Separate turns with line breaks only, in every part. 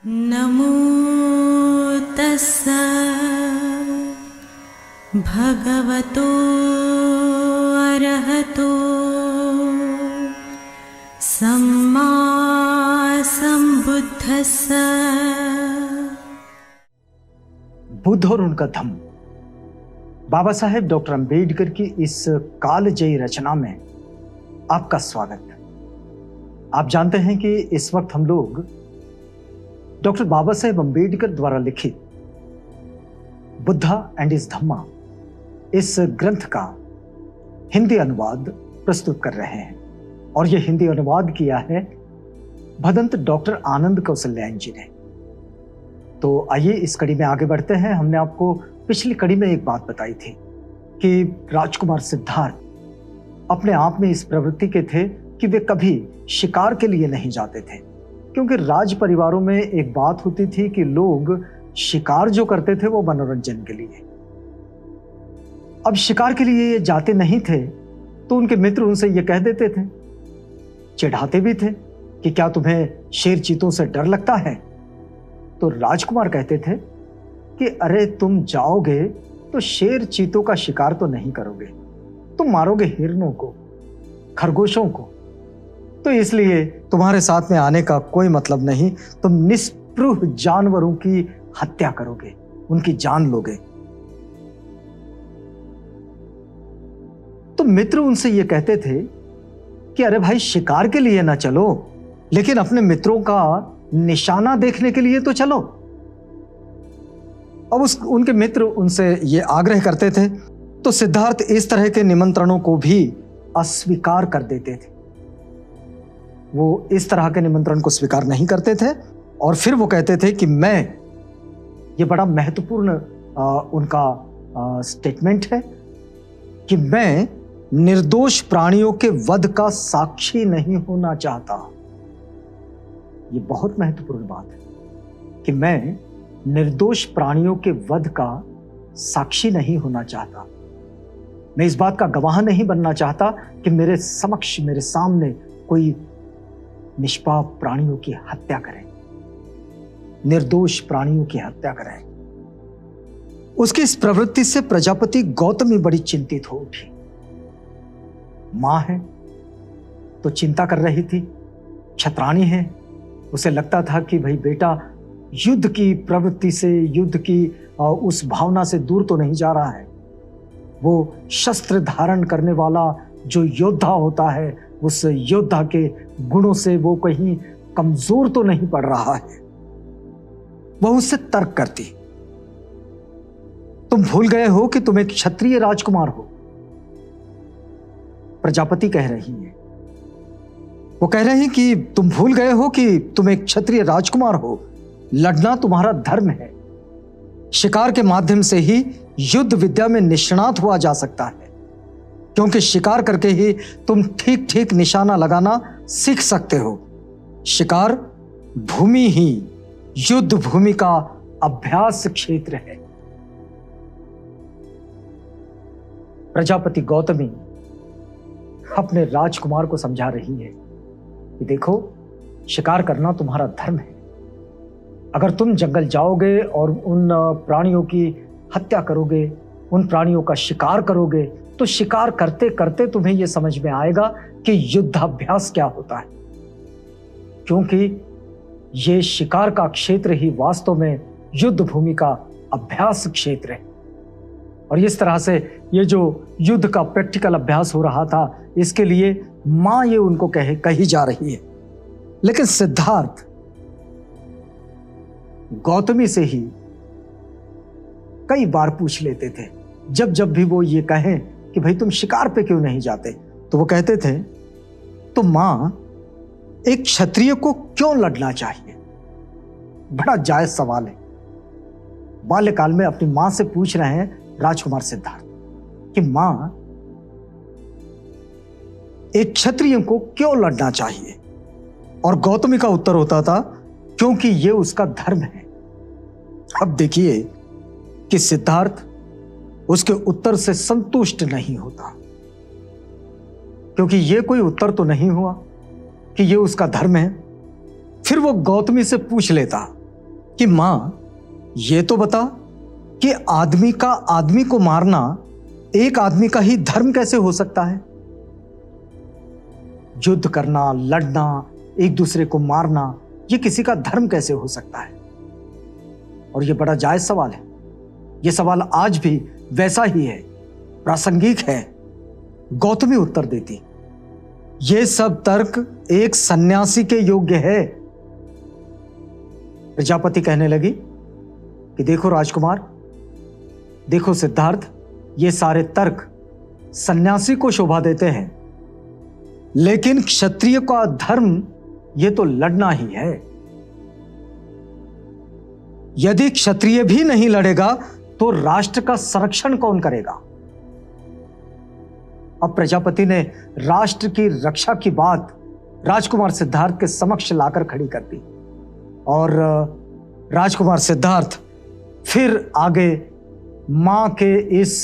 नमो तस्स भगवतो अरहतो सम्मा संबुद्धस्स।
बुद्ध और उनका धम्म। बाबा साहेब डॉक्टर अंबेडकर की इस कालजयी रचना में आपका स्वागत है। आप जानते हैं कि इस वक्त हम लोग डॉक्टर बाबा साहेब अंबेडकर द्वारा लिखित बुद्धा एंड हिज धम्मा इस ग्रंथ का हिंदी अनुवाद प्रस्तुत कर रहे हैं और यह हिंदी अनुवाद किया है भदंत डॉक्टर आनंद कौशल्यायन जी ने। तो आइए इस कड़ी में आगे बढ़ते हैं। हमने आपको पिछली कड़ी में एक बात बताई थी कि राजकुमार सिद्धार्थ अपने आप में इस प्रवृत्ति के थे कि वे कभी शिकार के लिए नहीं जाते थे, क्योंकि राज परिवारों में एक बात होती थी कि लोग शिकार जो करते थे वो मनोरंजन के लिए। अब शिकार के लिए ये जाते नहीं थे तो उनके मित्र उनसे ये कह देते थे, चिढ़ाते भी थे कि क्या तुम्हें शेर चीतों से डर लगता है। तो राजकुमार कहते थे कि अरे तुम जाओगे तो शेर चीतों का शिकार तो नहीं करोगे, तुम मारोगे हिरणों को, खरगोशों को, तो इसलिए तुम्हारे साथ में आने का कोई मतलब नहीं। तुम निष्पृह जानवरों की हत्या करोगे, उनकी जान लोगे। तो मित्र उनसे ये कहते थे कि अरे भाई शिकार के लिए ना चलो, लेकिन अपने मित्रों का निशाना देखने के लिए तो चलो। अब उनके मित्र उनसे ये आग्रह करते थे तो सिद्धार्थ इस तरह के निमंत्रणों को भी अस्वीकार कर देते थे। वो इस तरह के निमंत्रण को स्वीकार नहीं करते थे और फिर वो कहते थे कि मैं, ये बड़ा महत्वपूर्ण उनका स्टेटमेंट है कि मैं निर्दोष प्राणियों के वध का साक्षी नहीं होना चाहता। ये बहुत महत्वपूर्ण बात है कि मैं निर्दोष प्राणियों के वध का साक्षी नहीं होना चाहता। मैं इस बात का गवाह नहीं बनना चाहता कि मेरे समक्ष, मेरे सामने कोई निष्पाप प्राणियों की हत्या करें, निर्दोष प्राणियों की हत्या करें। उसकी इस प्रवृत्ति से प्रजापति गौतमी बड़ी चिंतित हो उठी। मां है तो चिंता कर रही थी, क्षत्राणी है, उसे लगता था कि भाई बेटा युद्ध की प्रवृत्ति से, युद्ध की उस भावना से दूर तो नहीं जा रहा है। वो शस्त्र धारण करने वाला जो योद्धा होता है, उस योद्धा के गुणों से वो कहीं कमजोर तो नहीं पड़ रहा है। वह उससे तर्क करती, तुम भूल गए हो कि तुम एक क्षत्रिय राजकुमार हो। प्रजापति कह रही है, वो कह रहे हैं कि तुम भूल गए हो कि तुम एक क्षत्रिय राजकुमार हो, लड़ना तुम्हारा धर्म है। शिकार के माध्यम से ही युद्ध विद्या में निष्णात हुआ जा सकता है, क्योंकि शिकार करके ही तुम ठीक ठीक निशाना लगाना सीख सकते हो। शिकार भूमि ही युद्ध भूमि का अभ्यास क्षेत्र है। प्रजापति गौतमी अपने राजकुमार को समझा रही है कि देखो, शिकार करना तुम्हारा धर्म है। अगर तुम जंगल जाओगे और उन प्राणियों की हत्या करोगे, उन प्राणियों का शिकार करोगे, तो शिकार करते करते तुम्हें यह समझ में आएगा कि युद्धाभ्यास क्या होता है, क्योंकि ये शिकार का क्षेत्र ही वास्तव में युद्ध भूमि का अभ्यास क्षेत्र है। और इस तरह से ये जो युद्ध का प्रैक्टिकल अभ्यास हो रहा था, इसके लिए मां ये उनको कही जा रही है। लेकिन सिद्धार्थ गौतमी से ही कई बार पूछ लेते थे, जब जब भी वो ये कहें कि भाई तुम शिकार पे क्यों नहीं जाते, तो वो कहते थे तो मां, एक क्षत्रिय को क्यों लड़ना चाहिए? बड़ा जायज सवाल है। बाल्यकाल में अपनी मां से पूछ रहे हैं राजकुमार सिद्धार्थ कि मां, एक क्षत्रिय को क्यों लड़ना चाहिए? और गौतमी का उत्तर होता था, क्योंकि यह उसका धर्म है। अब देखिए कि सिद्धार्थ उसके उत्तर से संतुष्ट नहीं होता, क्योंकि यह कोई उत्तर तो नहीं हुआ कि यह उसका धर्म है। फिर वो गौतमी से पूछ लेता कि मां ये तो बता कि आदमी का आदमी को मारना एक आदमी का ही धर्म कैसे हो सकता है? युद्ध करना, लड़ना, एक दूसरे को मारना, ये किसी का धर्म कैसे हो सकता है? और ये बड़ा जायज सवाल है। ये सवाल आज भी वैसा ही है, प्रासंगिक है। गौतमी उत्तर देती, ये सब तर्क एक सन्यासी के योग्य है। प्रजापति कहने लगी कि देखो राजकुमार, देखो सिद्धार्थ, ये सारे तर्क सन्यासी को शोभा देते हैं, लेकिन क्षत्रिय का धर्म ये तो लड़ना ही है। यदि क्षत्रिय भी नहीं लड़ेगा तो राष्ट्र का संरक्षण कौन करेगा? अब प्रजापति ने राष्ट्र की रक्षा की बात राजकुमार सिद्धार्थ के समक्ष लाकर खड़ी कर दी और राजकुमार सिद्धार्थ फिर आगे मां के इस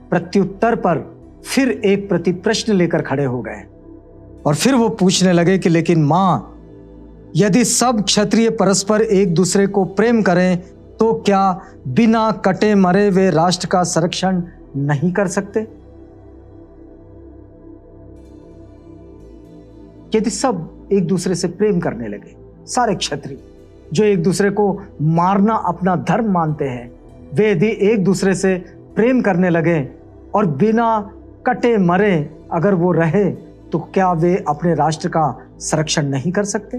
प्रत्युत्तर पर फिर एक प्रति प्रश्न लेकर खड़े हो गए और फिर वो पूछने लगे कि लेकिन मां, यदि सब क्षत्रिय परस्पर एक दूसरे को प्रेम करें तो क्या बिना कटे मरे वे राष्ट्र का संरक्षण नहीं कर सकते? यदि सब एक दूसरे से प्रेम करने लगे, सारे क्षत्रिय जो एक दूसरे को मारना अपना धर्म मानते हैं, वे यदि एक दूसरे से प्रेम करने लगे और बिना कटे मरे अगर वो रहे तो क्या वे अपने राष्ट्र का संरक्षण नहीं कर सकते?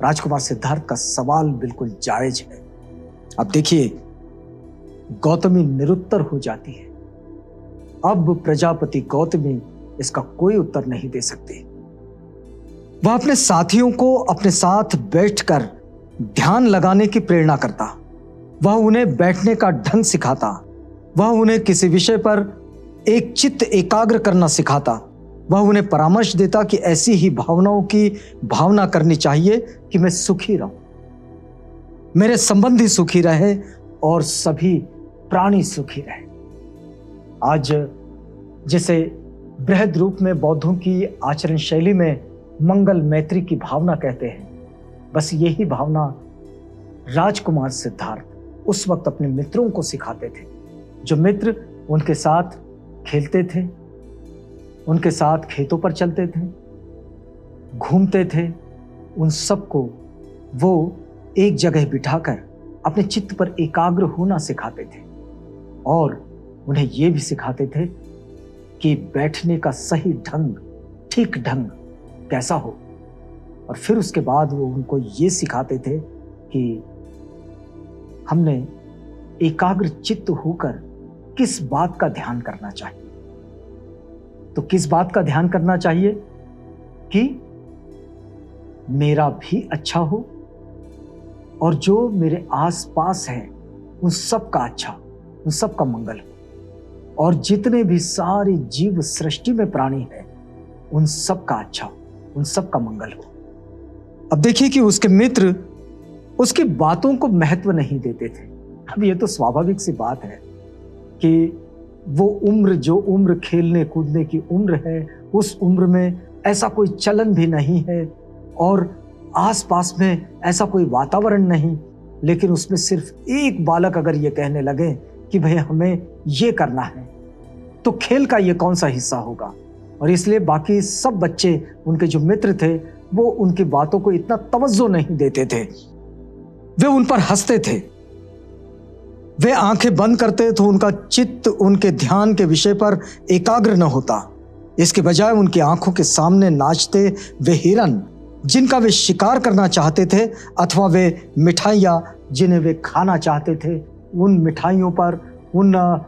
राजकुमार सिद्धार्थ का सवाल बिल्कुल जायज है। अब देखिए, गौतमी निरुत्तर हो जाती है। अब प्रजापति गौतमी इसका कोई उत्तर नहीं दे सकती। वह अपने साथियों को अपने साथ बैठकर ध्यान लगाने की प्रेरणा करता, वह उन्हें बैठने का ढंग सिखाता, वह उन्हें किसी विषय पर एक चित्त एकाग्र करना सिखाता, वह उन्हें परामर्श देता कि ऐसी ही भावनाओं की भावना करनी चाहिए कि मैं सुखी रहूं, मेरे संबंधी सुखी रहे और सभी प्राणी सुखी रहे। आज जिसे बृहद रूप में बौद्धों की आचरण शैली में मंगल मैत्री की भावना कहते हैं, बस यही भावना राजकुमार सिद्धार्थ उस वक्त अपने मित्रों को सिखाते थे। जो मित्र उनके साथ खेलते थे, उनके साथ खेतों पर चलते थे, घूमते थे, उन सबको वो एक जगह बिठाकर अपने चित्त पर एकाग्र होना सिखाते थे और उन्हें यह भी सिखाते थे कि बैठने का सही ढंग, ठीक ढंग कैसा हो। और फिर उसके बाद वो उनको ये सिखाते थे कि हमने एकाग्र चित्त होकर किस बात का ध्यान करना चाहिए। तो किस बात का ध्यान करना चाहिए कि मेरा भी अच्छा हो और जो मेरे आसपास है उन सब का अच्छा, उन सब का मंगल हो और जितने भी सारी जीव सृष्टि में प्राणी है उन सब का अच्छा, उन सब का मंगल हो। अब देखिए कि उसके मित्र उसकी बातों को महत्व नहीं देते थे। अब ये तो स्वाभाविक सी बात है कि वो उम्र, जो उम्र खेलने कूदने की उम्र है, उस उम्र में ऐसा कोई चलन भी नहीं है और आसपास में ऐसा कोई वातावरण नहीं, लेकिन उसमें सिर्फ एक बालक अगर ये कहने लगे कि भाई हमें ये करना है तो खेल का ये कौन सा हिस्सा होगा। और इसलिए बाकी सब बच्चे, उनके जो मित्र थे, वो उनकी बातों को इतना तवज्जो नहीं देते थे, वे उन पर हंसते थे, वे आंखें बंद करते तो उनका चित्त उनके ध्यान के विषय पर एकाग्र न होता। इसके बजाय उनकी आंखों के सामने नाचते वे हिरन जिनका वे शिकार करना चाहते थे अथवा वे मिठाइयाँ जिन्हें वे खाना चाहते थे, उन मिठाइयों पर, उन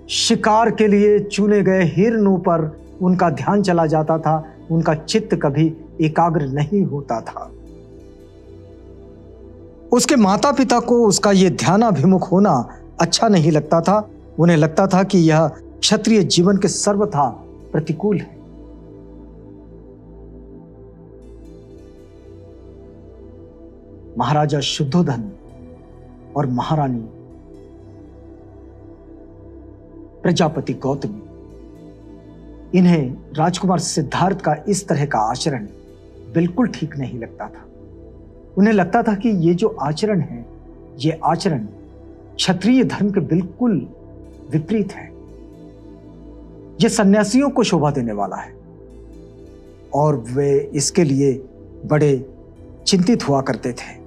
शिकार के लिए चुने गए हिरनों पर उनका ध्यान चला जाता था, उनका चित्त कभी एकाग्र नहीं होता था। उसके माता पिता को उसका यह ध्यानाभिमुख होना अच्छा नहीं लगता था। उन्हें लगता था कि यह क्षत्रिय जीवन के सर्वथा प्रतिकूल है। महाराजा शुद्धोधन और महारानी प्रजापति गौतमी, इन्हें राजकुमार सिद्धार्थ का इस तरह का आचरण बिल्कुल ठीक नहीं लगता था। उन्हें लगता था कि ये जो आचरण है, ये आचरण क्षत्रिय धर्म के बिल्कुल विपरीत है। ये सन्यासियों को शोभा देने वाला है और वे इसके लिए बड़े चिंतित हुआ करते थे।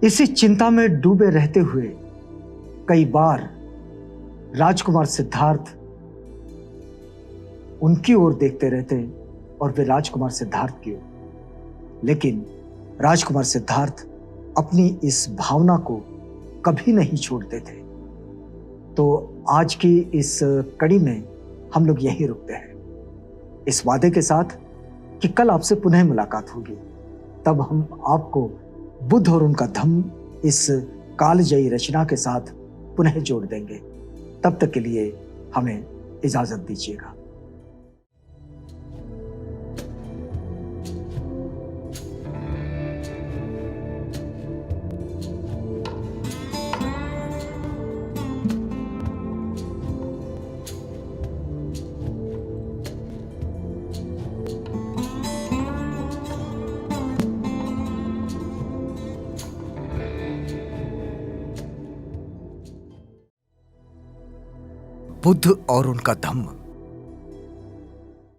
इसी चिंता में डूबे रहते हुए कई बार राजकुमार सिद्धार्थ उनकी ओर देखते रहते और वे राजकुमार सिद्धार्थ की ओर, लेकिन राजकुमार सिद्धार्थ अपनी इस भावना को कभी नहीं छोड़ते थे। तो आज की इस कड़ी में हम लोग यहीं रुकते हैं, इस वादे के साथ कि कल आपसे पुनः मुलाकात होगी। तब हम आपको बुद्ध और उनका धम्म इस कालजयी रचना के साथ पुनः जोड़ देंगे। तब तक के लिए हमें इजाजत दीजिएगा। बुद्ध और उनका धम्म